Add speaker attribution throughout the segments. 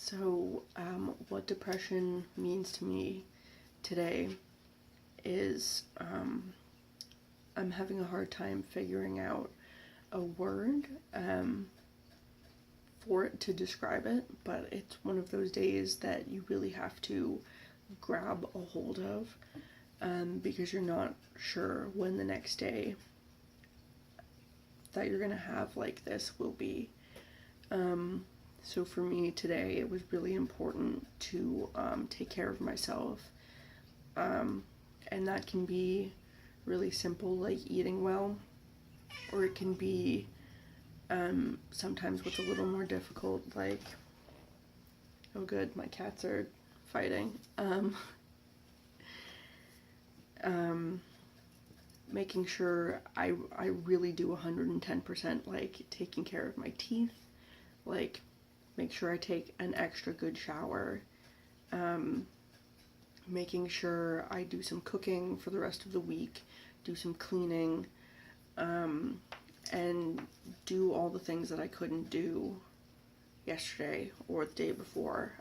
Speaker 1: So, what depression means to me today is I'm having a hard time figuring out a word for it to describe it, but it's one of those days that you really have to grab a hold of because you're not sure when the next day that you're gonna have like this will be. So for me today, it was really important to take care of myself. And that can be really simple, like eating well, or it can be sometimes what's a little more difficult, like, oh good, my cats are fighting. Making sure I really do 110%, like taking care of my teeth, like make sure I take an extra good shower, making sure I do some cooking for the rest of the week, do some cleaning, and do all the things that I couldn't do yesterday or the day before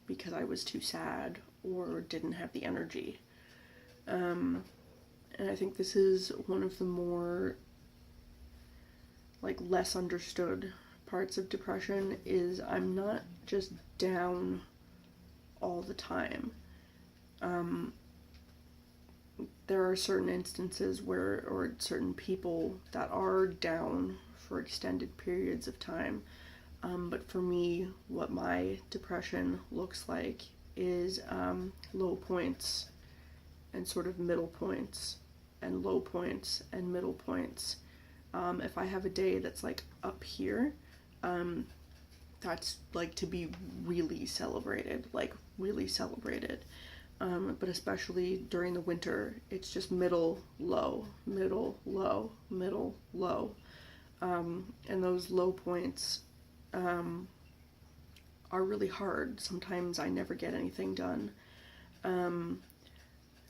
Speaker 1: because I was too sad or didn't have the energy. And I think this is one of the more like less understood parts of depression is I'm not just down all the time. There are certain instances where, or certain people that are down for extended periods of time. But for me, what my depression looks like is low points and sort of middle points and low points and middle points. If I have a day that's like up here, that's like to be really celebrated, like really celebrated. But especially during the winter, it's just middle, low, middle, low, middle, low. And those low points are really hard. Sometimes I never get anything done.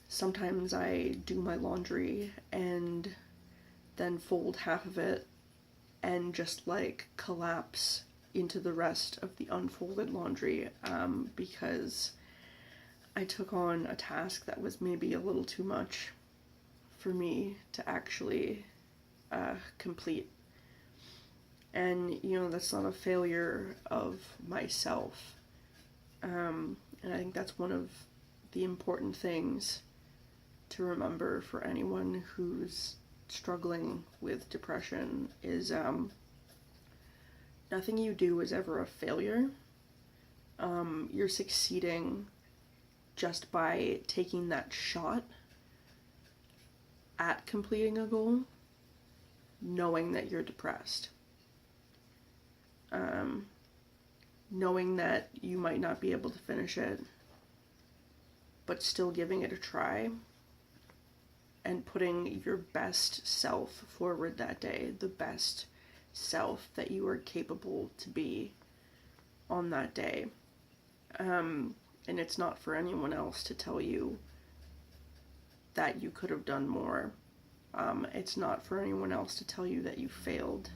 Speaker 1: Sometimes I do my laundry and then fold half of it and just like collapse into the rest of the unfolded laundry because I took on a task that was maybe a little too much for me to actually complete. And, you know, that's not a failure of myself. And I think that's one of the important things to remember for anyone who's struggling with depression is nothing you do is ever a failure. You're succeeding just by taking that shot at completing a goal, knowing that you're depressed. Knowing that you might not be able to finish it, but still giving it a try and putting your best self forward that day, the best self that you are capable to be on that day. And it's not for anyone else to tell you that you could have done more. It's not for anyone else to tell you that you failed.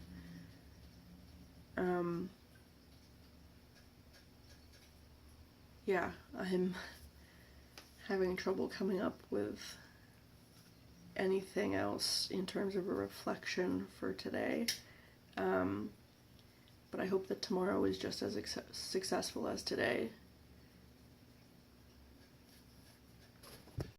Speaker 1: Yeah, I'm having trouble coming up with anything else in terms of a reflection for today. But I hope that tomorrow is just as successful as today.